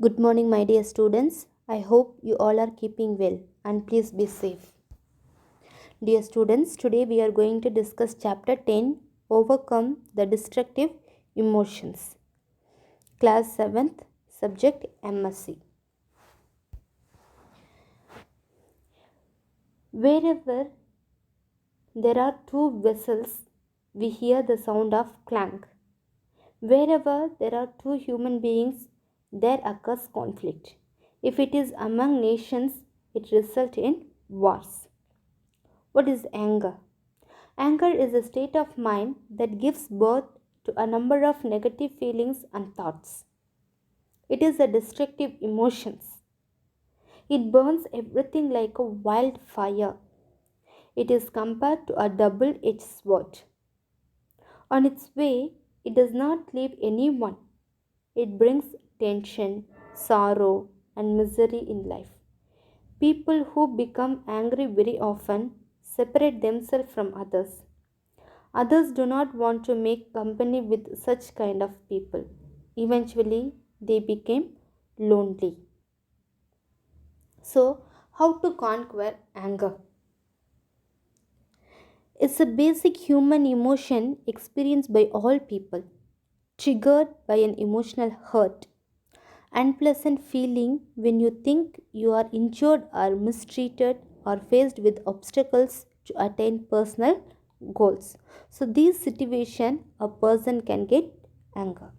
Good morning, my dear students. I hope you all are keeping well and please be safe. Dear students, today we are going to discuss chapter 10, Overcome the Destructive Emotions. Class 7th, subject MSc. Wherever there are two vessels, we hear the sound of clank. Wherever there are two human beings, there occurs conflict. If it is among nations, it results in wars. What is anger? Anger is a state of mind that gives birth to a number of negative feelings and thoughts. It is a destructive emotion. It burns everything like a wildfire. It is compared to a double edged sword. On its way, it does not leave anyone. It brings tension, sorrow, and misery in life. People who become angry very often separate themselves from others. Others do not want to make company with such kind of people. Eventually, they became lonely. So, how to conquer anger? It's a basic human emotion experienced by all people, triggered by an emotional hurt. Unpleasant feeling when you think you are injured or mistreated or faced with obstacles to attain personal goals. So, these situations a person can get anger.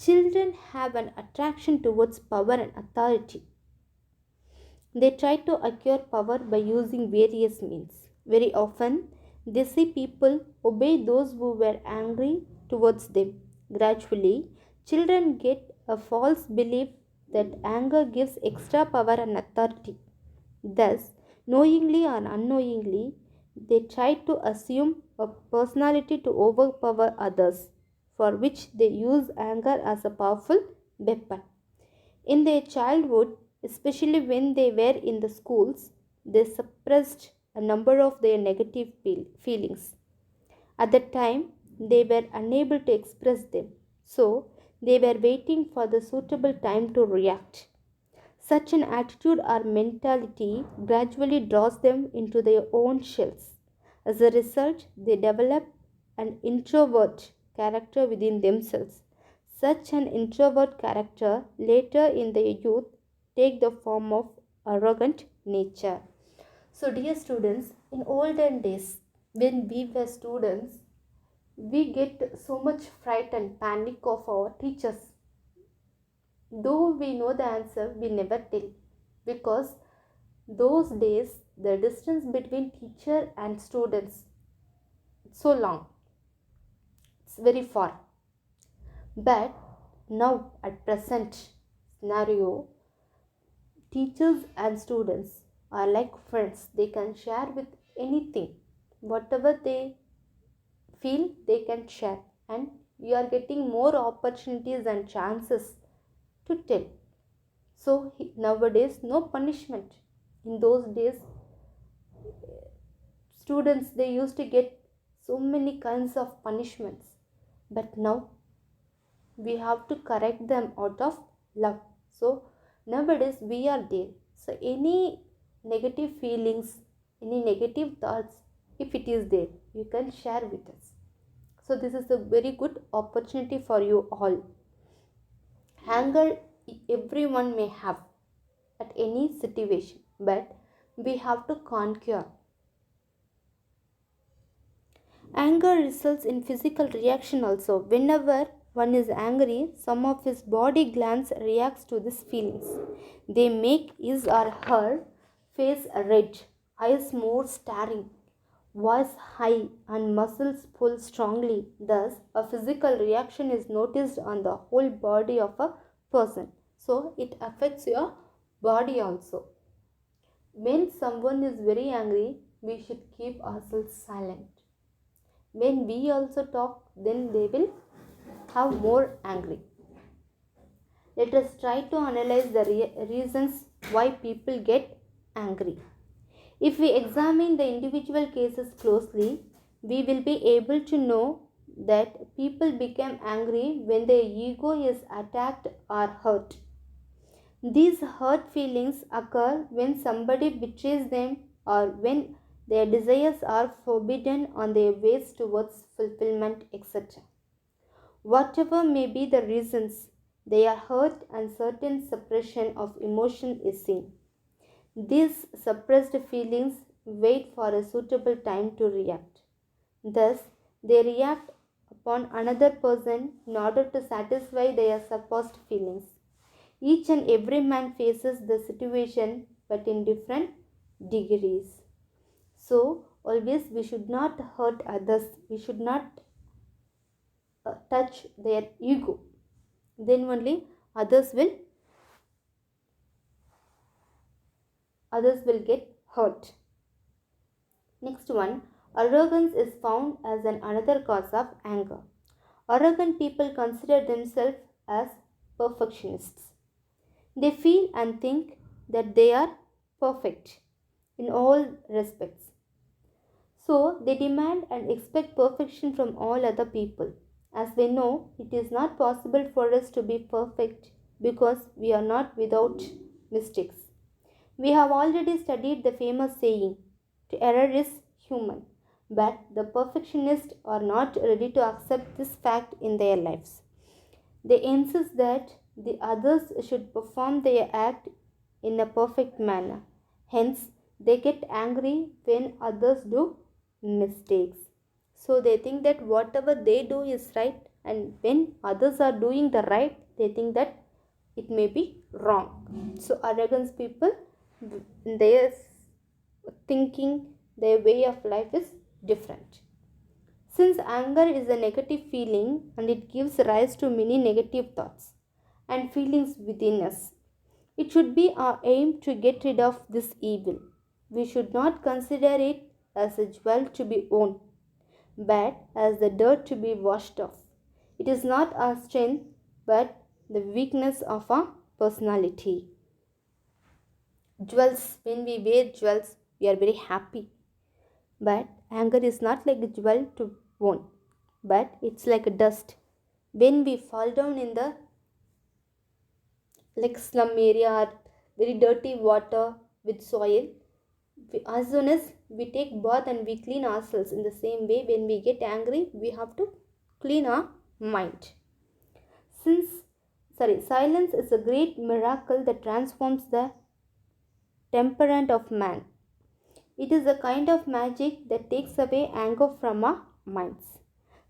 Children have an attraction towards power and authority. They try to acquire power by using various means. Very often, they see people obey those who were angry towards them. Gradually, children get a false belief that anger gives extra power and authority. Thus, knowingly or unknowingly, they try to assume a personality to overpower others, for which they use anger as a powerful weapon. In their childhood, especially when they were in the schools, they suppressed a number of their negative feelings. At that time, they were unable to express them, so they were waiting for the suitable time to react. Such an attitude or mentality gradually draws them into their own shells. As a result, they develop an introvert character within themselves. Such an introvert character later in their youth take the form of arrogant nature. So dear students, in olden days when we were students, we get so much fright and panic of our teachers. Though we know the answer, we never tell because those days the distance between teacher and students it's so long, it's very far. But now at present scenario, teachers and students are like friends. They can share with anything, whatever they feel they can share, and we are getting more opportunities and chances to tell. So nowadays, no punishment. In those days, students they used to get so many kinds of punishments, but now we have to correct them out of love. So nowadays we are there. So any negative feelings, any negative thoughts, if it is there, you can share with us. So this is a very good opportunity for you all. Anger everyone may have at any situation, but we have to conquer. Anger results in physical reaction also. Whenever one is angry, some of his body glands reacts to these feelings. They make his or her face red, eyes more staring, voice high, and muscles pull strongly. Thus, a physical reaction is noticed on the whole body of a person. So, it affects your body also. When someone is very angry, we should keep ourselves silent. When we also talk, then they will have more angry. Let us try to analyze the reasons why people get angry. If we examine the individual cases closely, we will be able to know that people become angry when their ego is attacked or hurt. These hurt feelings occur when somebody betrays them or when their desires are forbidden on their ways towards fulfillment, etc. Whatever may be the reasons, they are hurt and certain suppression of emotion is seen. These suppressed feelings wait for a suitable time to react. Thus, they react upon another person in order to satisfy their suppressed feelings. Each and every man faces the situation but in different degrees. So, always we should not hurt others, we should not touch their ego. Then only others will get hurt. Next one, arrogance is found as another cause of anger. Arrogant people consider themselves as perfectionists. They feel and think that they are perfect in all respects. So they demand and expect perfection from all other people. As we know, it is not possible for us to be perfect because we are not without mistakes. We have already studied the famous saying, to error is human, but the perfectionists are not ready to accept this fact in their lives. They insist that the others should perform their act in a perfect manner. Hence, they get angry when others do mistakes. So they think that whatever they do is right, and when others are doing the right, they think that it may be wrong. So arrogance people, their thinking, their way of life is different. Since anger is a negative feeling and it gives rise to many negative thoughts and feelings within us, it should be our aim to get rid of this evil. We should not consider it as a jewel to be worn, but as the dirt to be washed off. It is not our strength, but the weakness of our personality. Jewels, when we wear jewels, we are very happy. But anger is not like a jewel to own, but it's like a dust. When we fall down in the like slum area or very dirty water with soil, as soon as we take bath and we clean ourselves, in the same way when we get angry, we have to clean our mind. Silence is a great miracle that transforms the temperament of man. It is a kind of magic that takes away anger from our minds.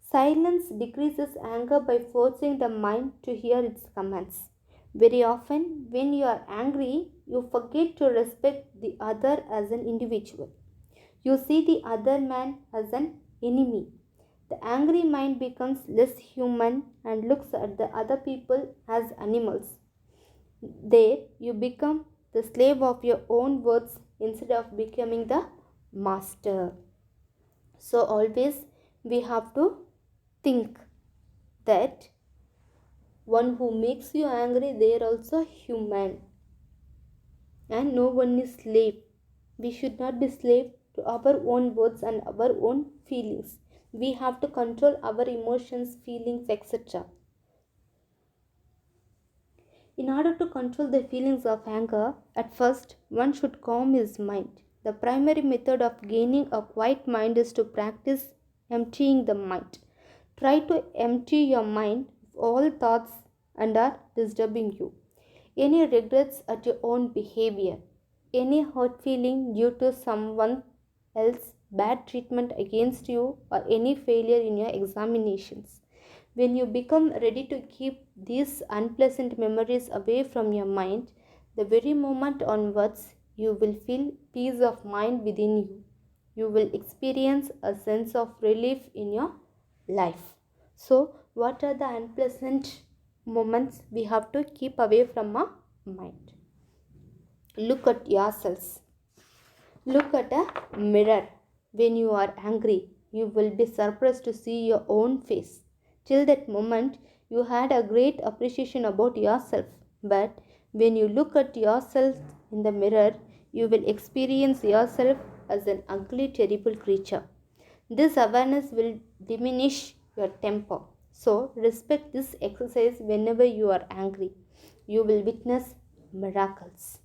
Silence decreases anger by forcing the mind to hear its commands. Very often, when you are angry, you forget to respect the other as an individual. You see the other man as an enemy. The angry mind becomes less human and looks at the other people as animals. There, you become the slave of your own words instead of becoming the master. So, always we have to think that one who makes you angry, they are also human, and no one is slave. We should not be slave to our own words and our own feelings. We have to control our emotions, feelings, etc. In order to control the feelings of anger, at first one should calm his mind. The primary method of gaining a quiet mind is to practice emptying the mind. Try to empty your mind of all thoughts and are disturbing you. Any regrets at your own behavior, any hurt feeling due to someone else's bad treatment against you, or any failure in your examinations. When you become ready to keep these unpleasant memories away from your mind, the very moment onwards, you will feel peace of mind within you. You will experience a sense of relief in your life. So, what are the unpleasant moments we have to keep away from our mind? Look at yourselves. Look at a mirror. When you are angry, you will be surprised to see your own face. Till that moment, you had a great appreciation about yourself. But when you look at yourself in the mirror, you will experience yourself as an ugly, terrible creature. This awareness will diminish your temper. So, respect this exercise whenever you are angry. You will witness miracles.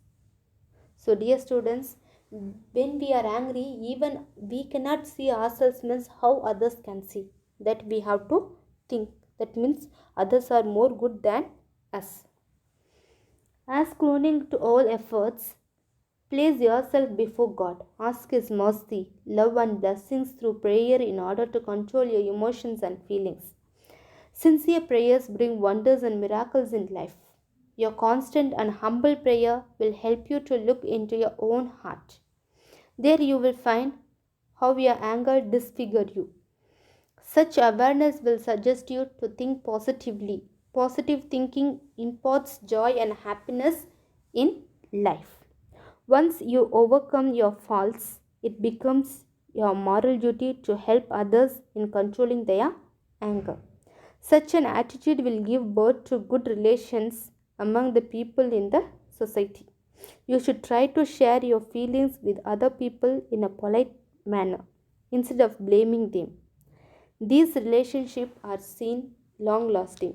So, dear students, when we are angry, even we cannot see ourselves means how others can see. That we have to think. That means others are more good than us. As cloning to all efforts, place yourself before God. Ask His mercy, love, and blessings through prayer in order to control your emotions and feelings. Sincere prayers bring wonders and miracles in life. Your constant and humble prayer will help you to look into your own heart. There you will find how your anger disfigured you. Such awareness will suggest you to think positively. Positive thinking imparts joy and happiness in life. Once you overcome your faults, it becomes your moral duty to help others in controlling their anger. Such an attitude will give birth to good relations among the people in the society. You should try to share your feelings with other people in a polite manner instead of blaming them. These relationships are seen long lasting.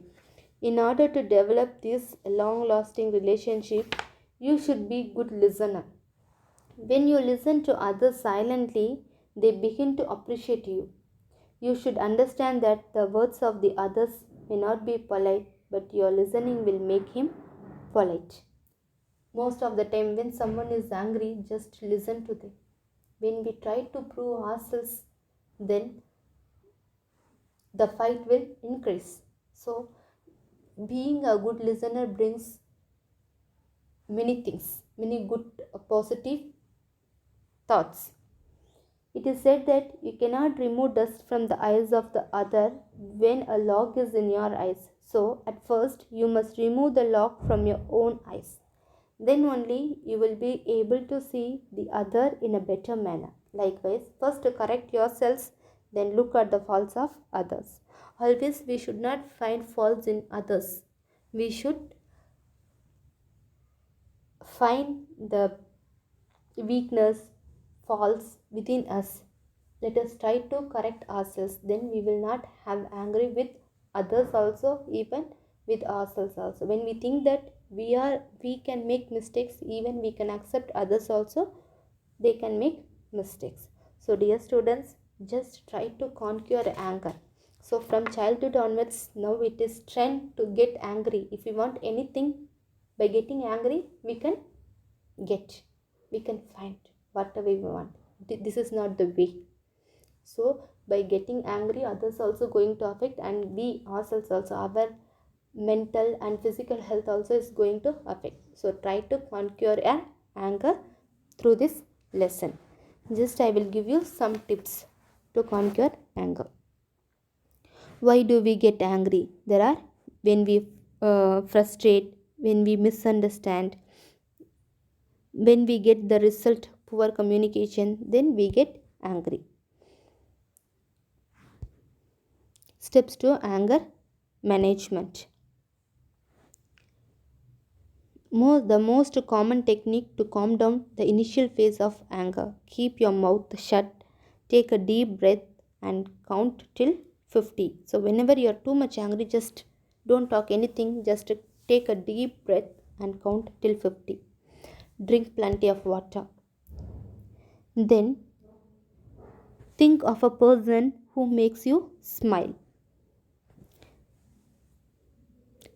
In order to develop this long lasting relationship, you should be good listener. When you listen to others silently, they begin to appreciate you. You should understand that the words of the others may not be polite, but your listening will make him polite. Most of the time, when someone is angry, just listen to them. When we try to prove ourselves, then the fight will increase. So, being a good listener brings many things, many good positive thoughts. It is said that you cannot remove dust from the eyes of the other when a log is in your eyes. So, at first, you must remove the log from your own eyes. Then only you will be able to see the other in a better manner. Likewise, first to correct yourselves, then look at the faults of others. Always, we should not find faults in others. We should find the weakness, faults within us. Let us try to correct ourselves. Then we will not have angry with others also, even with ourselves also. When we think that we can make mistakes, even we can accept others also, they can make mistakes. So, dear students, just try to conquer anger. So, from childhood onwards, now it is trend to get angry. If we want anything, by getting angry, we can get, we can find whatever we want. This is not the way. So by getting angry, others also going to affect, and we ourselves also, our mental and physical health also is going to affect. So try to conquer anger through this lesson. Just I will give you some tips to conquer anger. Why do we get angry? There are when we frustrate, when we misunderstand, when we get the result poor communication, then we get angry. Steps to anger management. The most common technique to calm down the initial phase of anger. Keep your mouth shut, take a deep breath, and count till 50. So whenever you are too much angry, just don't talk anything, just take a deep breath and count till 50. Drink plenty of water. Then think of a person who makes you smile.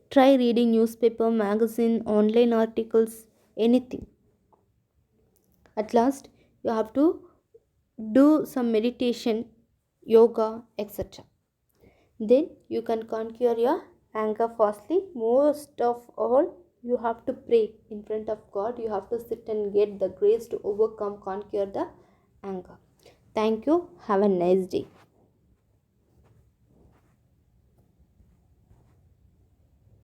Try reading newspaper, magazine, online articles, anything. At last, you have to do some meditation, yoga, etc. Then you can conquer your anger fastly. Most of all, you have to pray in front of God. You have to sit and get the grace to overcome, conquer the anger. Thank you. Have a nice day.